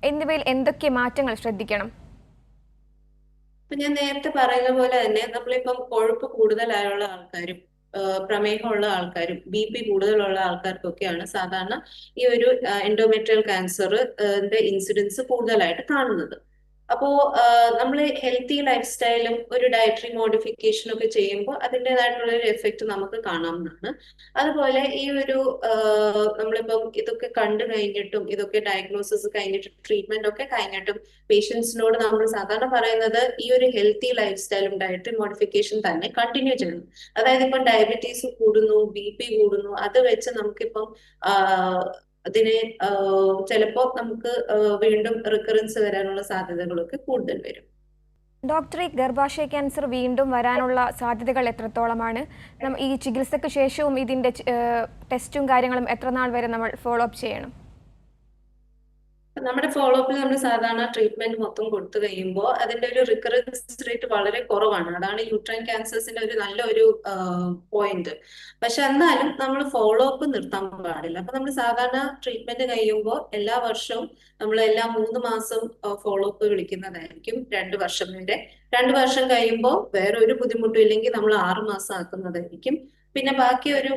എന്നിവയിൽ എന്തൊക്കെ മാറ്റങ്ങൾ ശ്രദ്ധിക്കണം? ഇപ്പൊ ഞാൻ നേരത്തെ പറയുന്ന പോലെ തന്നെ നമ്മളിപ്പം കൊഴുപ്പ് കൂടുതലായുള്ള ആൾക്കാരും പ്രമേഹമുള്ള ആൾക്കാരും BP കൂടുതലുള്ള ആൾക്കാർക്കൊക്കെയാണ് സാധാരണ ഈ ഒരു എൻഡോമെട്രിയൽ ക്യാൻസർ ഇൻസിഡൻസ് കൂടുതലായിട്ട് കാണുന്നത്. അപ്പോ നമ്മൾ ഹെൽത്തി ലൈഫ് സ്റ്റൈലും ഒരു ഡയറ്ററി മോഡിഫിക്കേഷനും ഒക്കെ ചെയ്യുമ്പോൾ അതിൻ്റെതായിട്ടുള്ള ഒരു എഫക്റ്റ് നമുക്ക് കാണാവുന്നതാണ്. അതുപോലെ ഈ ഒരു നമ്മളിപ്പം ഇതൊക്കെ കണ്ടു കഴിഞ്ഞിട്ടും ഇതൊക്കെ ഡയഗ്നോസിസ് കഴിഞ്ഞിട്ടും ട്രീറ്റ്മെന്റ് ഒക്കെ കഴിഞ്ഞിട്ടും പേഷ്യൻസിനോട് നമ്മൾ സാധാരണ പറയുന്നത് ഈ ഒരു ഹെൽത്തി ലൈഫ് സ്റ്റൈലും ഡയറ്ററി മോഡിഫിക്കേഷൻ തന്നെ കണ്ടിന്യൂ ചെയ്യണം. അതായത് ഇപ്പം ഡയബറ്റീസ് കൂടുന്നു, BP കൂടുന്നു, അത് വെച്ച് നമുക്കിപ്പം അതിന് ചിലപ്പോൾ നമുക്ക് വീണ്ടും റിക്കറൻസ് വരാനുള്ള സാധ്യതകളൊക്കെ കൂടുതൽ വരും. ഡോക്ടർ, ഈ ഗർഭാശയ ക്യാൻസർ വീണ്ടും വരാനുള്ള സാധ്യതകൾ എത്രത്തോളമാണ്? ഈ ചികിത്സയ്ക്ക് ശേഷവും ഇതിൻ്റെ ടെസ്റ്റും കാര്യങ്ങളും എത്ര നാൾ വരെ നമ്മൾ ഫോളോ അപ്പ് ചെയ്യണം? നമ്മുടെ ഫോളോ അപ്പിൽ നമ്മൾ സാധാരണ ട്രീറ്റ്മെന്റ് മൊത്തം കൊടുത്തു കഴിയുമ്പോൾ അതിന്റെ ഒരു റിക്കറൻസ് റേറ്റ് വളരെ കുറവാണ്. അതാണ് യൂട്രൈൻ ക്യാൻസേഴ്സിന്റെ ഒരു നല്ലൊരു പോയിന്റ്. പക്ഷെ എന്നാലും നമ്മൾ ഫോളോ അപ്പ് നിർത്താൻ പാടില്ല. അപ്പൊ നമ്മൾ സാധാരണ ട്രീറ്റ്മെന്റ് കഴിയുമ്പോൾ എല്ലാ വർഷവും നമ്മൾ എല്ലാ 3 മാസം ഫോളോ അപ്പ് വിളിക്കുന്നതായിരിക്കും 2 വർഷം വരെ. 2 വർഷം കഴിയുമ്പോൾ വേറെ ഒരു ബുദ്ധിമുട്ടും ഇല്ലെങ്കിൽ നമ്മൾ 6 മാസം ആക്കുന്നതായിരിക്കും. പിന്നെ ബാക്കി ഒരു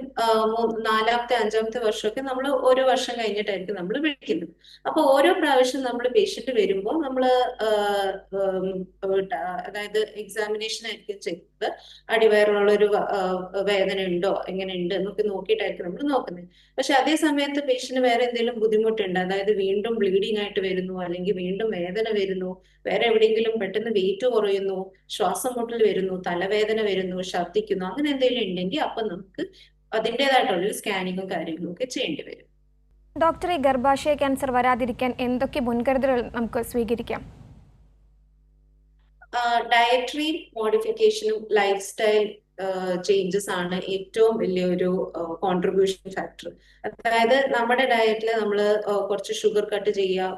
4ാമത്തെ 5ാമത്തെ വർഷമൊക്കെ നമ്മൾ ഓരോ വർഷം കഴിഞ്ഞിട്ടായിരിക്കും നമ്മൾ വിളിക്കുന്നത്. അപ്പൊ ഓരോ പ്രാവശ്യം നമ്മൾ പേഷ്യന്റ് വരുമ്പോൾ നമ്മൾ അതായത് എക്സാമിനേഷൻ ആയിരിക്കും ചെയ്യുന്നത്. അടിവയറുള്ളൊരു വേദന ഉണ്ടോ, എങ്ങനെ ഉണ്ട് എന്നൊക്കെ നോക്കിയിട്ടായിരിക്കും നമ്മൾ നോക്കുന്നത്. പക്ഷെ അതേ സമയത്ത് പേഷ്യന്റ് വേറെ എന്തെങ്കിലും ബുദ്ധിമുട്ടുണ്ട്, അതായത് വീണ്ടും ബ്ലീഡിങ് ആയിട്ട് വരുന്നു, അല്ലെങ്കിൽ വീണ്ടും വേദന വരുന്നു, വേറെ എവിടെയെങ്കിലും പെട്ടെന്ന് വെയിറ്റ് കുറയുന്നു, ശ്വാസം മുട്ടൽ വരുന്നു, തലവേദന വരുന്നു, ഛർദ്ദിക്കുന്നു, അങ്ങനെ എന്തെങ്കിലും ഉണ്ടെങ്കിൽ അപ്പൊ നമുക്ക് അതിൻ്റെതായിട്ടുള്ള സ്കാനിങ്ങും കാര്യങ്ങളും ഒക്കെ ചെയ്യേണ്ടി വരും. ഡോക്ടർ, ഈ ഗർഭാശയ ക്യാൻസർ വരാതിരിക്കാൻ എന്തൊക്കെ മുൻകരുതലുകൾ നമുക്ക് സ്വീകരിക്കാം? ഡയറ്ററി മോഡിഫിക്കേഷനും ലൈഫ് സ്റ്റൈൽ ചേഞ്ചസ് ആണ് ഏറ്റവും വലിയൊരു കോൺട്രിബ്യൂഷൻ ഫാക്ടർ. അതായത് നമ്മുടെ ഡയറ്റിൽ നമ്മൾ കുറച്ച് ഷുഗർ കട്ട് ചെയ്യുക,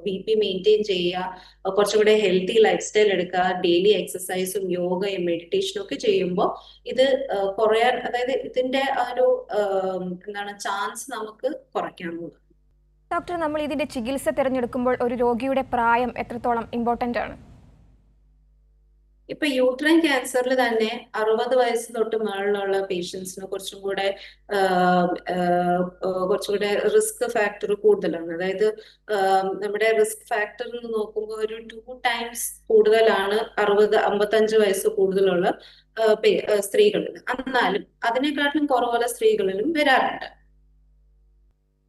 BP മെയിൻറ്റെയിൻ ചെയ്യുക, കുറച്ചുകൂടെ ഹെൽത്തി ലൈഫ് സ്റ്റൈൽ എടുക്കുക, ഡെയിലി എക്സസൈസും യോഗയും മെഡിറ്റേഷനും ഒക്കെ ചെയ്യുമ്പോൾ ഇത് കുറയാൻ, അതായത് ഇതിന്റെ ഒരു ചാൻസ് നമുക്ക് കുറയ്ക്കാവുന്നതാണ്. ഡോക്ടർ, നമ്മൾ ഇതിന്റെ ചികിത്സ തിരഞ്ഞെടുക്കുമ്പോൾ ഒരു രോഗിയുടെ പ്രായം എത്രത്തോളം ഇമ്പോർട്ടന്റ് ആണ്? ഇപ്പൊ യൂട്രൈൻ ക്യാൻസറിൽ തന്നെ 60 വയസ്സ് തൊട്ട് മുകളിലുള്ള പേഷ്യൻസിന് കുറച്ചുകൂടെ റിസ്ക് ഫാക്ടർ കൂടുതലാണ്. അതായത് നമ്മുടെ റിസ്ക് ഫാക്ടർ എന്ന് നോക്കുമ്പോൾ ഒരു 2 times കൂടുതലാണ് 55 വയസ്സ് കൂടുതലുള്ള സ്ത്രീകളിൽ. എന്നാലും അതിനെക്കാട്ടിലും കുറവുള്ള സ്ത്രീകളിലും വരാറുണ്ട്.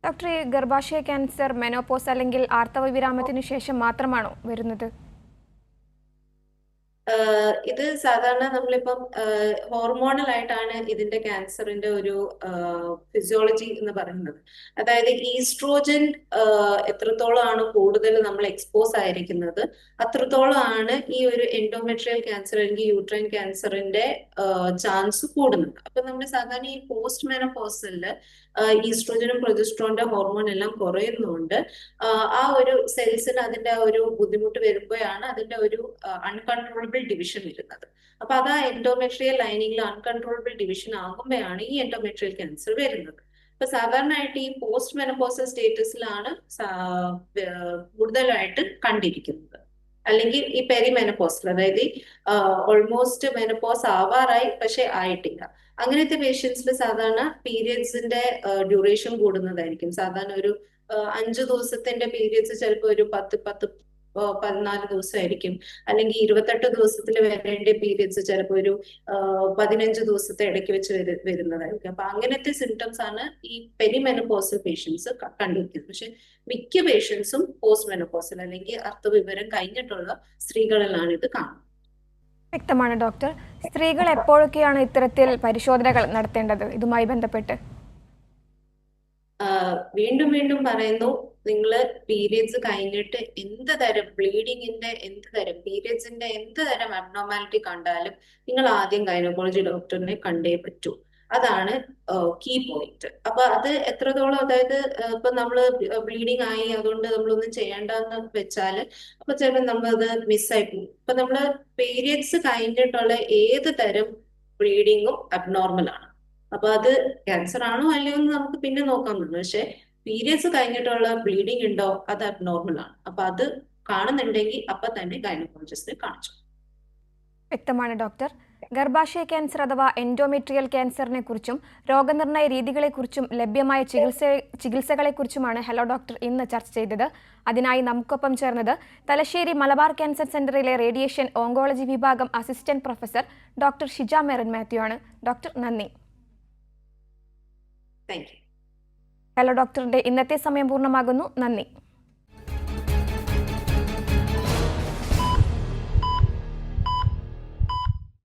ഡോക്ടർ, ഈ ഗർഭാശയ ക്യാൻസർ മെനോപോസ് അല്ലെങ്കിൽ ആർത്തവ വിരാമത്തിന് ശേഷം മാത്രമാണോ വരുന്നത്? ഇത് സാധാരണ നമ്മളിപ്പം ഹോർമോണൽ ആയിട്ടാണ് ഇതിന്റെ ക്യാൻസറിന്റെ ഒരു ഫിസിയോളജി എന്ന് പറയുന്നത്. അതായത് ഈസ്ട്രോജൻ എത്രത്തോളമാണ് കൂടുതൽ നമ്മൾ എക്സ്പോസ് ആയിരിക്കുന്നത് അത്രത്തോളം ആണ് ഈ ഒരു എൻഡോമെട്രിയൽ ക്യാൻസർ അല്ലെങ്കിൽ യൂട്രൈൻ ക്യാൻസറിന്റെ ചാൻസ് കൂടുന്നത്. അപ്പൊ നമ്മൾ സാധാരണ ഈ പോസ്റ്റ് മെനോപോസലില് ഈസ്ട്രോജനും പ്രൊജസ്ട്രോണിന്റെ ഹോർമോൺ എല്ലാം കുറയുന്നുണ്ട്. ആ ഒരു സെൽസിന് അതിന്റെ ഒരു ബുദ്ധിമുട്ട് വരുമ്പോഴാണ് അതിന്റെ ഒരു അൺകൺട്രോളബിൾ ഡിവിഷൻ വരുന്നത്. അപ്പൊ അത് ആ എൻഡോമെട്രിയൽ ലൈനിങ്ങിൽ അൺകൺട്രോളബിൾ ഡിവിഷൻ ആകുമ്പോഴാണ് ഈ എൻഡോമെട്രിയൽ ക്യാൻസർ വരുന്നത്. ഇപ്പൊ സാധാരണയായിട്ട് ഈ പോസ്റ്റ് മെനോപോസൽ സ്റ്റേറ്റസിലാണ് കൂടുതലായിട്ട് കണ്ടിരിക്കുന്നത്. അല്ലെങ്കിൽ ഈ പെരിമെനോപോസൽ, അതായത് ഓൾമോസ്റ്റ് മെനോപോസ് ആവാറായി പക്ഷെ ആയിട്ടില്ല, അങ്ങനത്തെ പേഷ്യൻസിൽ സാധാരണ പീരിയഡ്സിന്റെ ഡ്യൂറേഷൻ കൂടുന്നതായിരിക്കും. സാധാരണ ഒരു 5 ദിവസത്തിന്റെ പീരിയഡ്സ് ചിലപ്പോൾ ഒരു 14 ദിവസമായിരിക്കും. അല്ലെങ്കിൽ 28 ദിവസത്തിൽ വരേണ്ട പീരിയഡ്സ് ചിലപ്പോൾ ഒരു 15 ദിവസത്തെ ഇടയ്ക്ക് വെച്ച് വരുന്നതായിരിക്കും. അപ്പൊ അങ്ങനത്തെ സിംറ്റംസ് ആണ് ഈ പെരിമെനോപോസൽ പേഷ്യൻസ് കണ്ടിരിക്കുന്നത്. പക്ഷെ മിക്ക പേഷ്യൻസും പോസ്റ്റ് മെനോപോസൽ അല്ലെങ്കിൽ അർത്ഥവിവരം കഴിഞ്ഞിട്ടുള്ള സ്ത്രീകളിലാണ് ഇത് കാണുന്നത്. വ്യക്തമാണ് ഡോക്ടർ. സ്ത്രീകൾ എപ്പോഴൊക്കെയാണ് ഇത്തരത്തിൽ പരിശോധനകൾ നടത്തേണ്ടത് ഇതുമായി ബന്ധപ്പെട്ട്? വീണ്ടും വീണ്ടും പറയുന്നു, നിങ്ങൾ പീരിയഡ്സ് കഴിഞ്ഞിട്ട് എന്ത് തരം ബ്ലീഡിങ്ങിന്റെ പീരിയഡ്സിന്റെ എന്ത് തരം അബ്നോർമാലിറ്റി കണ്ടാലും നിങ്ങൾ ആദ്യം ഗൈനക്കോളജി ഡോക്ടറിനെ കണ്ടേ പറ്റൂ. അതാണ് കീ പോയിന്റ്. അപ്പൊ അത് എത്രത്തോളം, അതായത് ഇപ്പൊ നമ്മള് ബ്ലീഡിങ് ആയി അതുകൊണ്ട് നമ്മളൊന്നും ചെയ്യേണ്ടെന്ന് വെച്ചാല് അപ്പൊ ചിലപ്പോൾ നമ്മളത് മിസ്സായി പോകും. ഇപ്പൊ നമ്മള് പീരിയഡ്സ് കഴിഞ്ഞിട്ടുള്ള ഏത് തരം ബ്ലീഡിങ്ങും അബ്നോർമൽ ആണ്. അപ്പൊ അത് ക്യാൻസർ ആണോ അല്ലയോ എന്ന് നമുക്ക് പിന്നെ നോക്കാൻ പറ്റും. പക്ഷെ പീരിയഡ്സ് കഴിഞ്ഞിട്ടുള്ള ബ്ലീഡിംഗ് ഉണ്ടോ അത് അബ്നോർമൽ ആണ്. അപ്പൊ അത് കാണുന്നുണ്ടെങ്കിൽ അപ്പൊ തന്നെ ഗൈനക്കോളജിസ്റ്റിനെ കാണിച്ചു. വ്യക്തമാണ് ഡോക്ടർ. ഗർഭാശയ ക്യാൻസർ അഥവാ എൻഡോമെട്രിയൽ ക്യാൻസറിനെ കുറിച്ചും രോഗനിർണയ രീതികളെക്കുറിച്ചും ലഭ്യമായ ചികിത്സകളെക്കുറിച്ചുമാണ് ഹലോ ഡോക്ടർ ഇന്ന് ചർച്ച ചെയ്തത്. അതിനായി നമുക്കൊപ്പം ചേർന്നത് തലശ്ശേരി മലബാർ ക്യാൻസർ സെന്ററിലെ റേഡിയേഷൻ ഓങ്കോളജി വിഭാഗം assistant professor doctor Shija Merin Mathew ആണ്. ഡോക്ടർ നന്ദി. Thank you. ഹലോ ഡോക്ടറിന്റെ ഇന്നത്തെ സമയം പൂർണ്ണമാകുന്നു. നന്ദി.